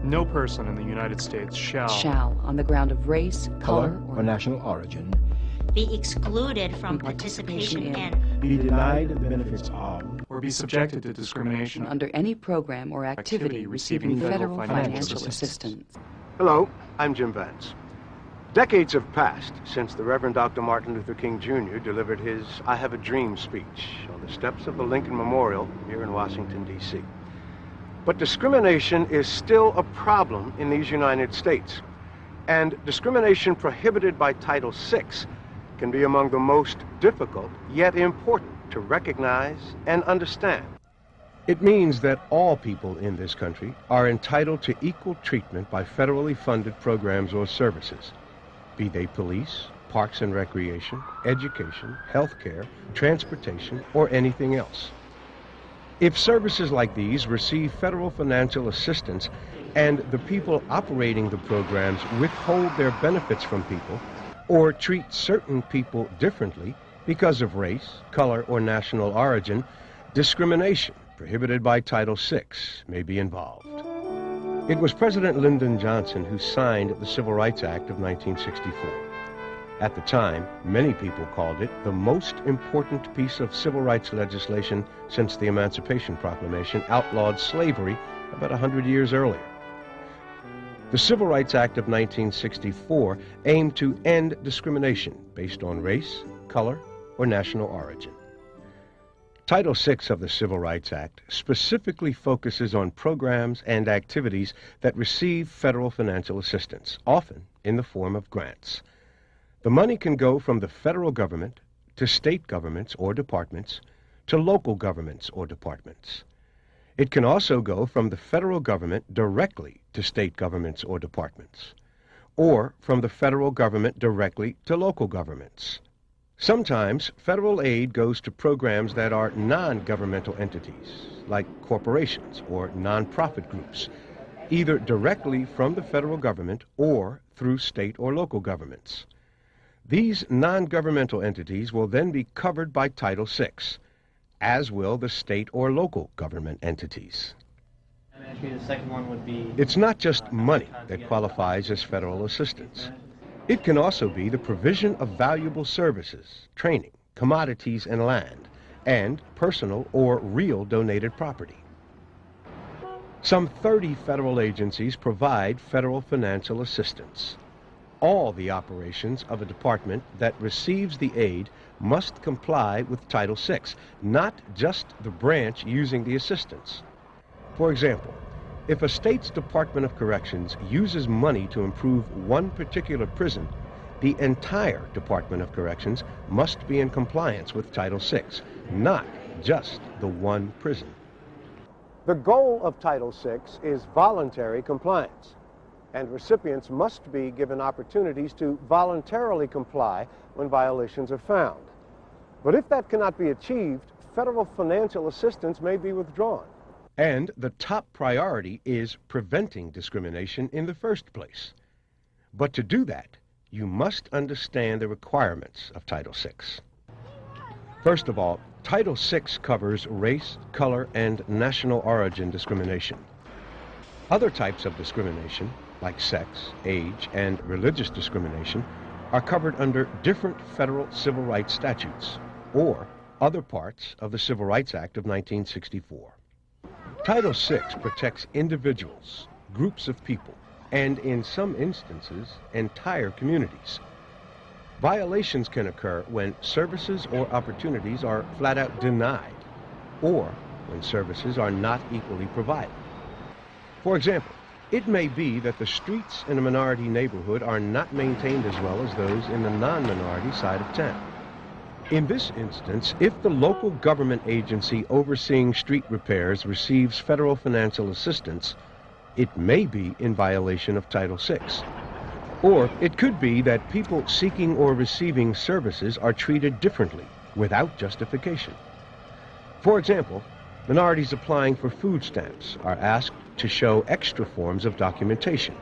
No person in the United States shall, on the ground of race, color, or national origin, be excluded from participation in, be denied the benefits of, or be subjected to discrimination under any program or activity receiving federal financial assistance. Hello, I'm Jim Vance. Decades have passed since the Reverend Dr. Martin Luther King Jr. delivered his I Have a Dream speech on the steps of the Lincoln Memorial here in Washington, D.C. But discrimination is still a problem in these United States. And discrimination prohibited by Title VI can be among the most difficult, yet important, to recognize and understand. It means that all people in this country are entitled to equal treatment by federally funded programs or services, be they police, parks and recreation, education, healthcare, transportation, or anything else. If services like these receive federal financial assistance and the people operating the programs withhold their benefits from people or treat certain people differently because of race, color, or national origin, discrimination prohibited by Title VI may be involved. It was President Lyndon Johnson who signed the Civil Rights Act of 1964. At the time, many people called it the most important piece of civil rights legislation since the Emancipation Proclamation outlawed slavery about 100 years earlier. The Civil Rights Act of 1964 aimed to end discrimination based on race, color, or national origin. Title VI of the Civil Rights Act specifically focuses on programs and activities that receive federal financial assistance, often in the form of grants. The money can go from the federal government to state governments or departments to local governments or departments. It can also go from the federal government directly to state governments or departments, or from the federal government directly to local governments. Sometimes federal aid goes to programs that are non-governmental entities, like corporations or non-profit groups, either directly from the federal government or through state or local governments. These non-governmental entities will then be covered by Title VI, as will the state or local government entities. The second one would be... It's not just money that qualifies as federal assistance. It can also be the provision of valuable services, training, commodities and land, and personal or real donated property. Some 30 federal agencies provide federal financial assistance. All the operations of a department that receives the aid must comply with Title VI, not just the branch using the assistance. For example, if a state's Department of Corrections uses money to improve one particular prison, the entire Department of Corrections must be in compliance with Title VI, not just the one prison. The goal of Title VI is voluntary compliance, and recipients must be given opportunities to voluntarily comply when violations are found. But if that cannot be achieved, federal financial assistance may be withdrawn. And the top priority is preventing discrimination in the first place. But to do that, you must understand the requirements of Title VI. First of all, Title VI covers race, color, and national origin discrimination. Other types of discrimination, like sex, age, and religious discrimination, are covered under different federal civil rights statutes or other parts of the Civil Rights Act of 1964. Title VI protects individuals, groups of people, and in some instances, entire communities. Violations can occur when services or opportunities are flat out denied, or when services are not equally provided. For example, it may be that the streets in a minority neighborhood are not maintained as well as those in the non-minority side of town. In this instance, if the local government agency overseeing street repairs receives federal financial assistance, it may be in violation of Title VI. Or it could be that people seeking or receiving services are treated differently without justification. For example, minorities applying for food stamps are asked to show extra forms of documentation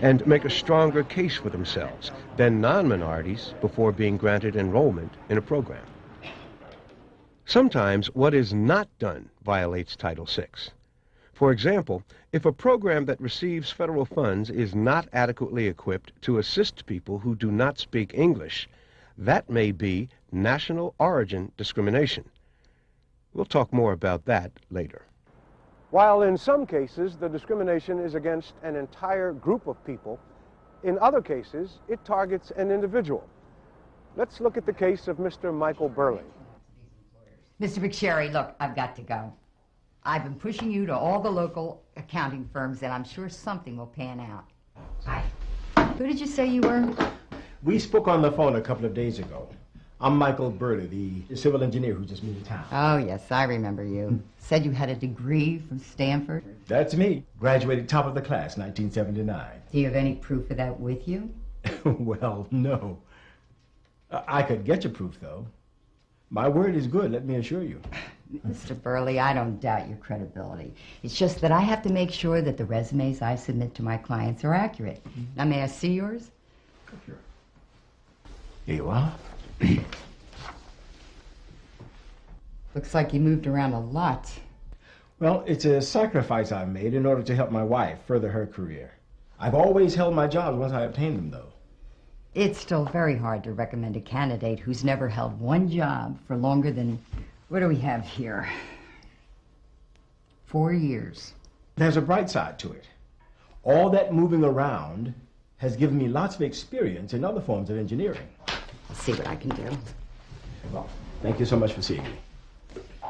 and make a stronger case for themselves than non-minorities before being granted enrollment in a program. Sometimes what is not done violates Title VI. For example, if a program that receives federal funds is not adequately equipped to assist people who do not speak English, that may be national origin discrimination. We'll talk more about that later. While in some cases the discrimination is against an entire group of people, in other cases it targets an individual. Let's look at the case of Mr. Michael Burley. Mr. McSherry, look, I've got to go. I've been pushing you to all the local accounting firms, and I'm sure something will pan out. Hi. Who did you say you were? We spoke on the phone a couple of days ago. I'm Michael Burley, the civil engineer who just moved to town. Oh, yes, I remember you. Said you had a degree from Stanford. That's me. Graduated top of the class, 1979. Do you have any proof of that with you? Well, no. I could get you proof, though. My word is good, let me assure you. Mr. Burley, I don't doubt your credibility. It's just that I have to make sure that the resumes I submit to my clients are accurate. Now, may I see yours? Sure. Here you are. Looks like you moved around a lot. Well, it's a sacrifice I made in order to help my wife further her career. I've always held my jobs once I obtained them, though. It's still very hard to recommend a candidate who's never held one job for longer than, what do we have here? 4 years. There's a bright side to it. All that moving around has given me lots of experience in other forms of engineering. I'll see what I can do. Well, thank you so much for seeing me.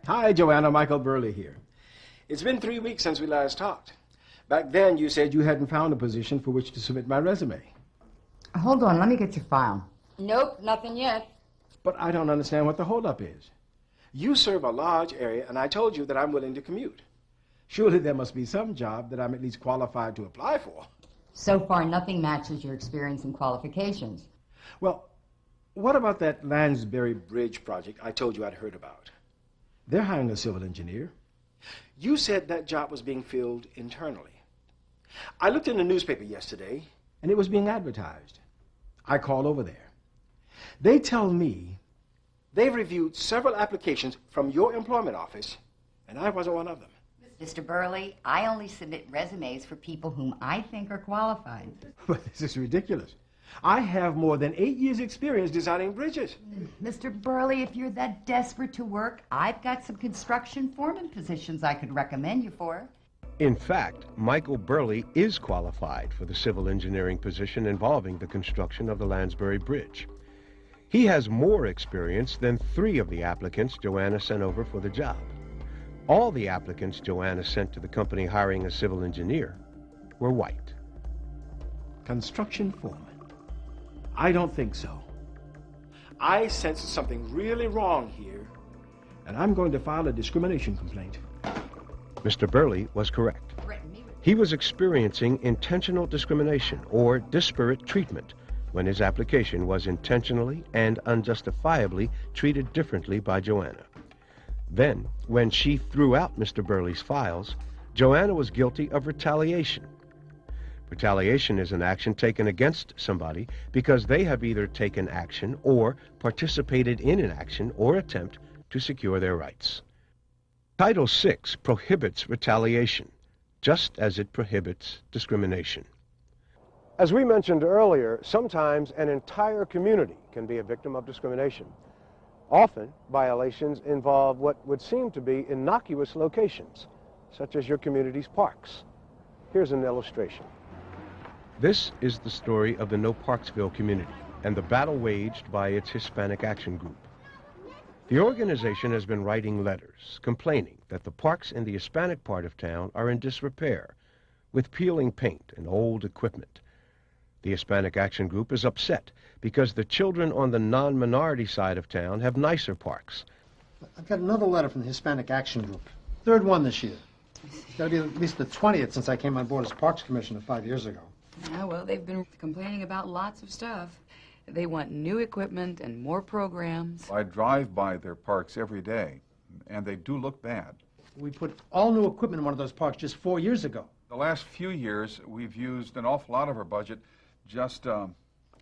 Hi, Joanna. Michael Burley here. It's been 3 weeks since we last talked. Back then, you said you hadn't found a position for which to submit my resume. Hold on, let me get your file. Nope, nothing yet. But I don't understand what the holdup is. You serve a large area, and I told you that I'm willing to commute. Surely there must be some job that I'm at least qualified to apply for. So far, nothing matches your experience and qualifications. Well, what about that Lansbury Bridge project I told you I'd heard about? They're hiring a civil engineer. You said that job was being filled internally. I looked in the newspaper yesterday, and it was being advertised. I called over there. They tell me they've reviewed several applications from your employment office, and I wasn't one of them. Mr. Burley, I only submit resumes for people whom I think are qualified. But this is ridiculous. I have more than 8 years' experience designing bridges. Mr. Burley, if you're that desperate to work, I've got some construction foreman positions I could recommend you for. In fact, Michael Burley is qualified for the civil engineering position involving the construction of the Lansbury Bridge. He has more experience than 3 of the applicants Joanna sent over for the job. All the applicants Joanna sent to the company hiring a civil engineer were white. Construction foreman? I don't think so. I sense something really wrong here, and I'm going to file a discrimination complaint. Mr. Burley was correct. He was experiencing intentional discrimination or disparate treatment when his application was intentionally and unjustifiably treated differently by Joanna. Then, when she threw out Mr. Burley's files, Joanna was guilty of retaliation. Retaliation is an action taken against somebody because they have either taken action or participated in an action or attempt to secure their rights. Title VI prohibits retaliation, just as it prohibits discrimination. As we mentioned earlier, sometimes an entire community can be a victim of discrimination. Often, violations involve what would seem to be innocuous locations, such as your community's parks. Here's an illustration. This is the story of the No Parksville community and the battle waged by its Hispanic Action Group. The organization has been writing letters complaining that the parks in the Hispanic part of town are in disrepair, with peeling paint and old equipment. The Hispanic Action Group is upset because the children on the non-minority side of town have nicer parks. I've got another letter from the Hispanic Action Group. Third one this year. It's got to be at least the 20th since I came on board as Parks Commissioner 5 years ago. Yeah, well, they've been complaining about lots of stuff. They want new equipment and more programs. I drive by their parks every day, and they do look bad. We put all new equipment in one of those parks just 4 years ago. The last few years, we've used an awful lot of our budget just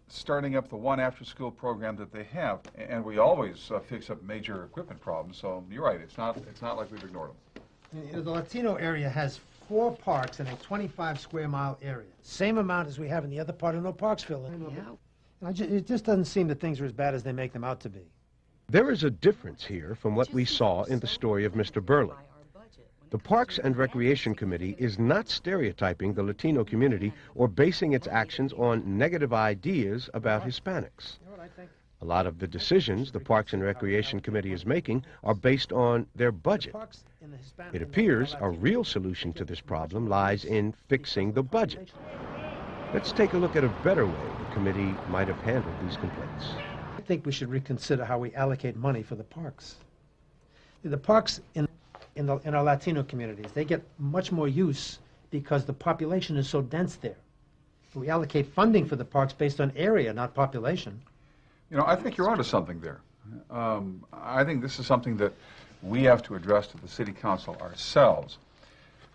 starting up the one after-school program that they have, and we always fix up major equipment problems. So you're right. It's not like we've ignored them. You know, the Latino area has 4 parks in a 25-square-mile area. Same amount as we have in the other part of North Parksville. Yeah. It just doesn't seem that things are as bad as they make them out to be. There is a difference here from what we saw in the story of Mr. Berlin. The Parks and Recreation Committee is not stereotyping the Latino community or basing its actions on negative ideas about Hispanics. A lot of the decisions the Parks and Recreation Committee is making are based on their budget. It appears a real solution to this problem lies in fixing the budget. Let's take a look at a better way the committee might have handled these complaints. I think we should reconsider how we allocate money for the parks. The parks in our Latino communities, they get much more use because the population is so dense there. We allocate funding for the parks based on area, not population. You know, I think you're onto something there. I think this is something that we have to address to the City Council ourselves.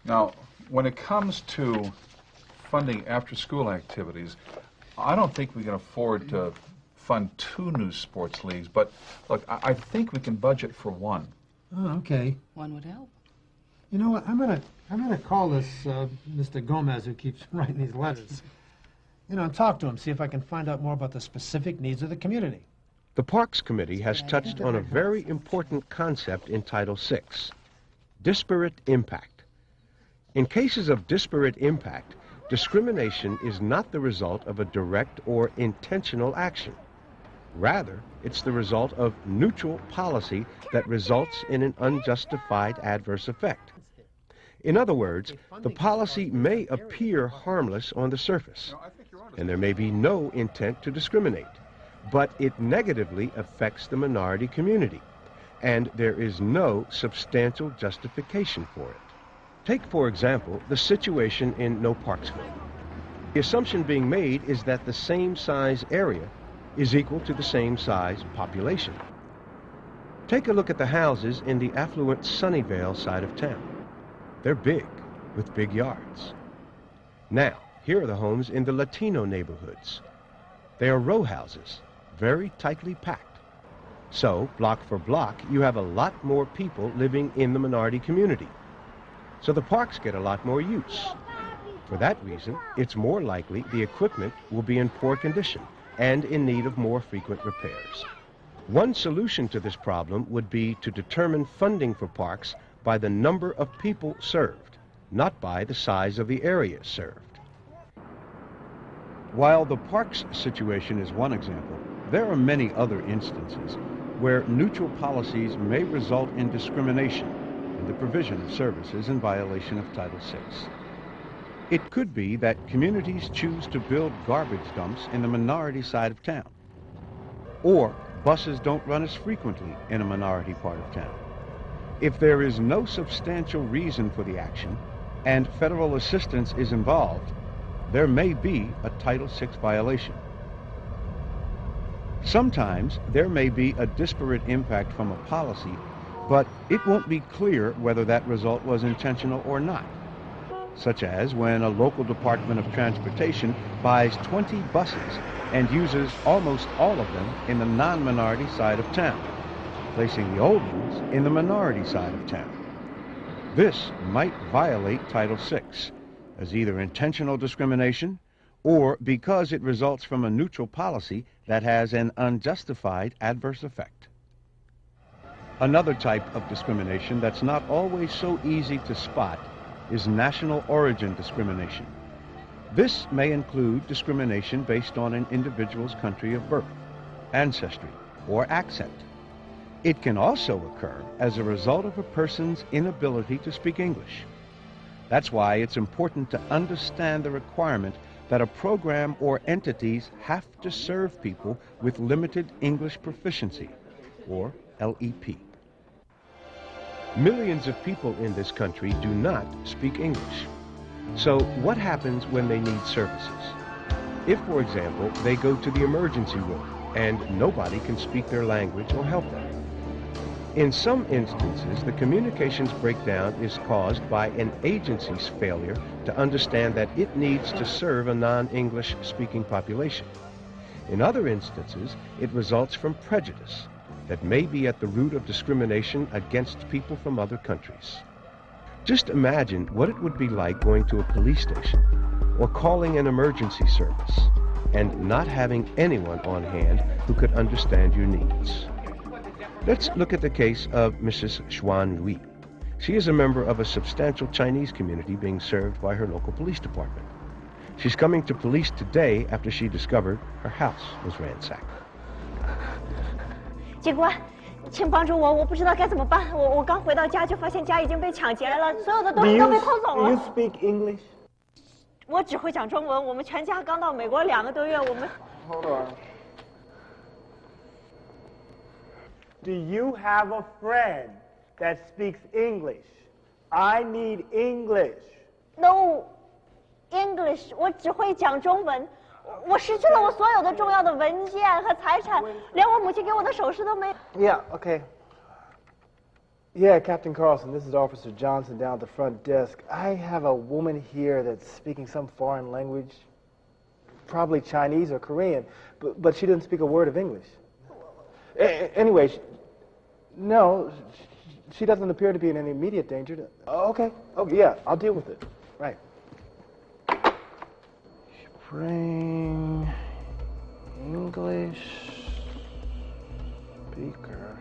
Now, when it comes to funding after-school activities, I don't think we can afford to fund 2 new sports leagues, but look, I think we can budget for 1. Oh, okay. One would help. You know what? I'm gonna call this Mr. Gomez, who keeps writing these letters. You know, and talk to him, see if I can find out more about the specific needs of the community. The Parks Committee has touched on a very important concept in Title VI, disparate impact. In cases of disparate impact, discrimination is not the result of a direct or intentional action. Rather, it's the result of neutral policy that results in an unjustified adverse effect. In other words, the policy may appear harmless on the surface, and there may be no intent to discriminate, but it negatively affects the minority community, and there is no substantial justification for it. Take, for example, the situation in No Parksville. The assumption being made is that the same size area is equal to the same size population. Take a look at the houses in the affluent Sunnyvale side of town. They're big, with big yards. Now, here are the homes in the Latino neighborhoods. They are row houses, very tightly packed. So, block for block, you have a lot more people living in the minority community. So the parks get a lot more use. For that reason, it's more likely the equipment will be in poor condition and in need of more frequent repairs. One solution to this problem would be to determine funding for parks by the number of people served, not by the size of the area served. While the parks situation is one example, there are many other instances where neutral policies may result in discrimination in the provision of services in violation of Title VI. It could be that communities choose to build garbage dumps in the minority side of town, or buses don't run as frequently in a minority part of town. If there is no substantial reason for the action and federal assistance is involved, there may be a Title VI violation. Sometimes there may be a disparate impact from a policy, but it won't be clear whether that result was intentional or not, such as when a local Department of Transportation buys 20 buses and uses almost all of them in the non-minority side of town, placing the old ones in the minority side of town. This might violate Title VI as either intentional discrimination or because it results from a neutral policy that has an unjustified adverse effect. Another type of discrimination that's not always so easy to spot is national origin discrimination. This may include discrimination based on an individual's country of birth, ancestry, or accent. It can also occur as a result of a person's inability to speak English. That's why it's important to understand the requirement that a program or entities have to serve people with limited English proficiency, or LEP. Millions of people in this country do not speak English. So what happens when they need services? If, for example, they go to the emergency room and nobody can speak their language or help them. In some instances, the communications breakdown is caused by an agency's failure to understand that it needs to serve a non-English speaking population. In other instances, it results from prejudice that may be at the root of discrimination against people from other countries. Just imagine what it would be like going to a police station or calling an emergency service and not having anyone on hand who could understand your needs. Let's look at the case of Mrs. Xuan Lui. She is a member of a substantial Chinese community being served by her local police department. She's coming to police today after she discovered her house was ransacked. 警官，请帮助我，我不知道该怎么办。我刚回到家就发现家已经被抢劫了，所有的东西都被偷走了。Do you speak English? 我只会讲中文，我们全家刚到美国2个多月，我们。Hold on. Do you have a friend that speaks English? I need English. No English， 我只会讲中文。我失去了我所有的重要的文件和财产，连我母亲给我的首饰都没。Yeah, okay. Yeah, Captain Carlson, this is Officer Johnson down at the front desk. I have a woman here that's speaking some foreign language, probably Chinese or Korean, but she didn't speak a word of English. Anyway, no, she doesn't appear to be in any immediate danger. Okay, yeah, I'll deal with it. Right. Spring English speaker.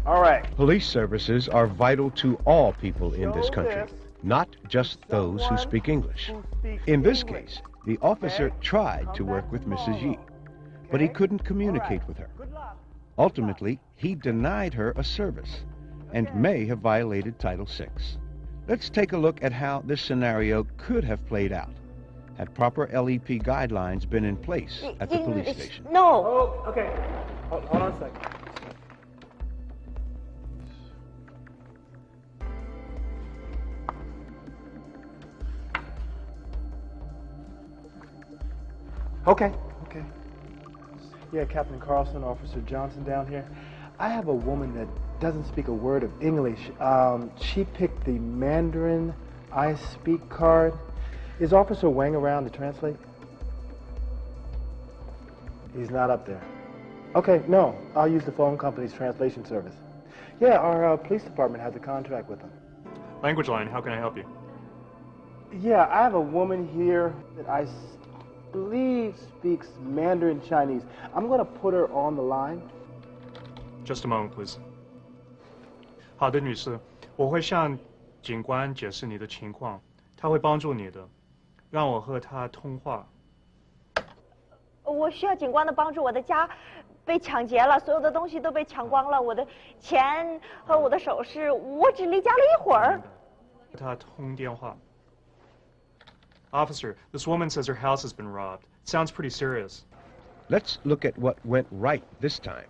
All right. Police services are vital to all people in this country, not just those who speak English. In this case, the officer tried to work with Mrs. Yi, but he couldn't communicate with her. Ultimately, he denied her a service and may have violated Title VI. Let's take a look at how this scenario could have played out had proper LEP guidelines been in place at the police station. No. Oh, okay. Hold on a second. Okay. Yeah, Captain Carlson, Officer Johnson down here. I have a woman that doesn't speak a word of English. She picked the Mandarin I Speak card. Is Officer Wang around to translate? He's not up there. Okay, no, I'll use the phone company's translation service. Yeah, our police department has a contract with them. Language line, how can I help you? Yeah, I have a woman here that I believe speaks Mandarin Chinese. I'm going to put her on the line. Just a moment, please. 好的，女士，我会向警官解释你的情况，他会帮助你的。让我和他通话。我需要警官的帮助，我的家被抢劫了，所有的东西都被抢光了，我的钱和我的首饰，我只离家了一会儿。和他通电话。Officer, this woman says her house has been robbed. It sounds pretty serious. Let's look at what went right this time.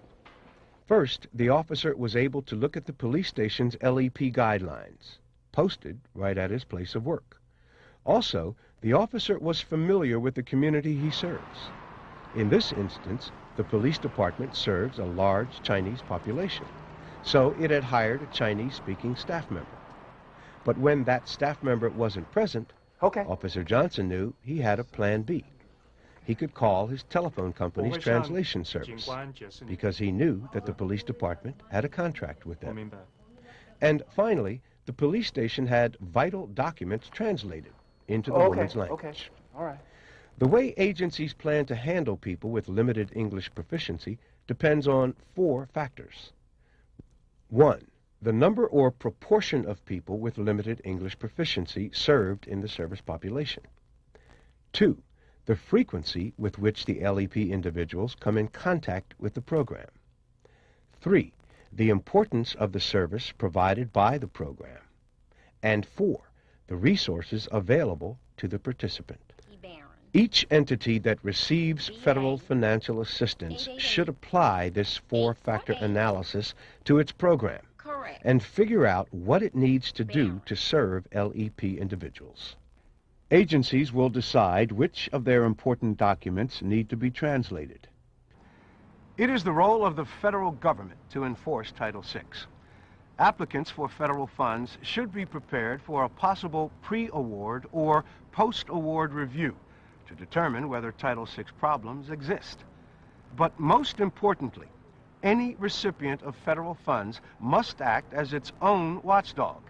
First, the officer was able to look at the police station's LEP guidelines, posted right at his place of work. Also, the officer was familiar with the community he serves. In this instance, the police department serves a large Chinese population, so it had hired a Chinese-speaking staff member. But when that staff member wasn't present, Officer Johnson knew he had a plan B. He could call his telephone company's translation service because he knew that the police department had a contract with them. And finally, the police station had vital documents translated into the woman's language. All right. The way agencies plan to handle people with limited English proficiency depends on 4 factors. 1, the number or proportion of people with limited English proficiency served in the service population. 2, the frequency with which the LEP individuals come in contact with the program. 3, the importance of the service provided by the program. And 4, the resources available to the participant. Each entity that receives federal financial assistance should apply this 4-factor analysis to its program and figure out what it needs to do to serve LEP individuals. Agencies will decide which of their important documents need to be translated. It is the role of the federal government to enforce Title VI. Applicants for federal funds should be prepared for a possible pre-award or post-award review to determine whether Title VI problems exist. But most importantly, any recipient of federal funds must act as its own watchdog,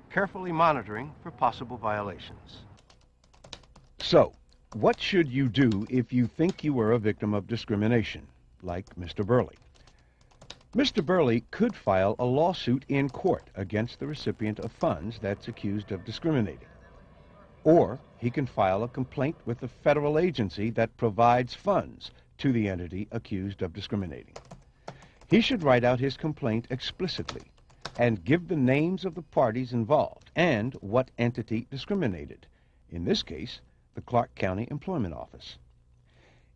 carefully monitoring for possible violations. So, what should you do if you think you were a victim of discrimination, like Mr. Burley? Mr. Burley could file a lawsuit in court against the recipient of funds that's accused of discriminating. Or he can file a complaint with the federal agency that provides funds to the entity accused of discriminating. He should write out his complaint explicitly and give the names of the parties involved and what entity discriminated, in this case, the Clark County Employment Office.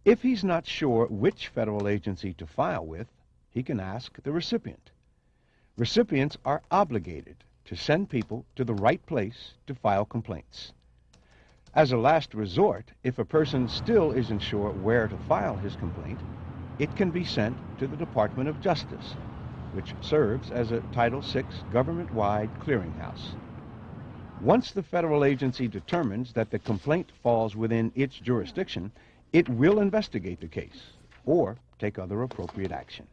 If he's not sure which federal agency to file with, he can ask the recipient. Recipients are obligated to send people to the right place to file complaints. As a last resort, if a person still isn't sure where to file his complaint, it can be sent to the Department of Justice, which serves as a Title VI government-wide clearinghouse. Once the federal agency determines that the complaint falls within its jurisdiction, it will investigate the case or take other appropriate action.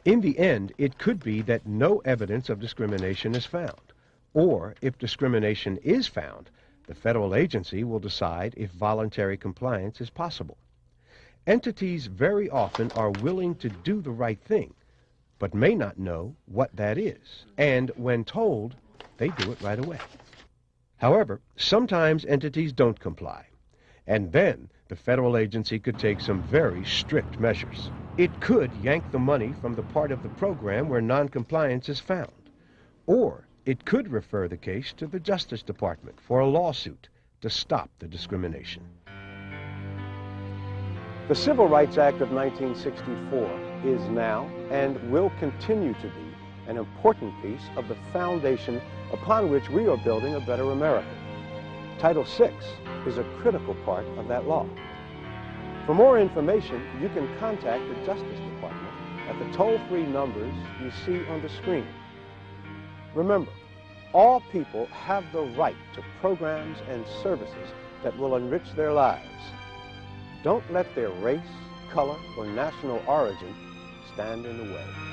In the end, it could be that no evidence of discrimination is found, or if discrimination is found, the federal agency will decide if voluntary compliance is possible. Entities very often are willing to do the right thing, but may not know what that is, and when told, they do it right away. However, sometimes entities don't comply, and then the federal agency could take some very strict measures. It could yank the money from the part of the program where noncompliance is found, or it could refer the case to the Justice Department for a lawsuit to stop the discrimination. The Civil Rights Act of 1964 is now and will continue to be an important piece of the foundation upon which we are building a better America. Title VI is a critical part of that law. For more information, you can contact the Justice Department at the toll-free numbers you see on the screen. Remember, all people have the right to programs and services that will enrich their lives. Don't let their race, color, or national origin stand in the way.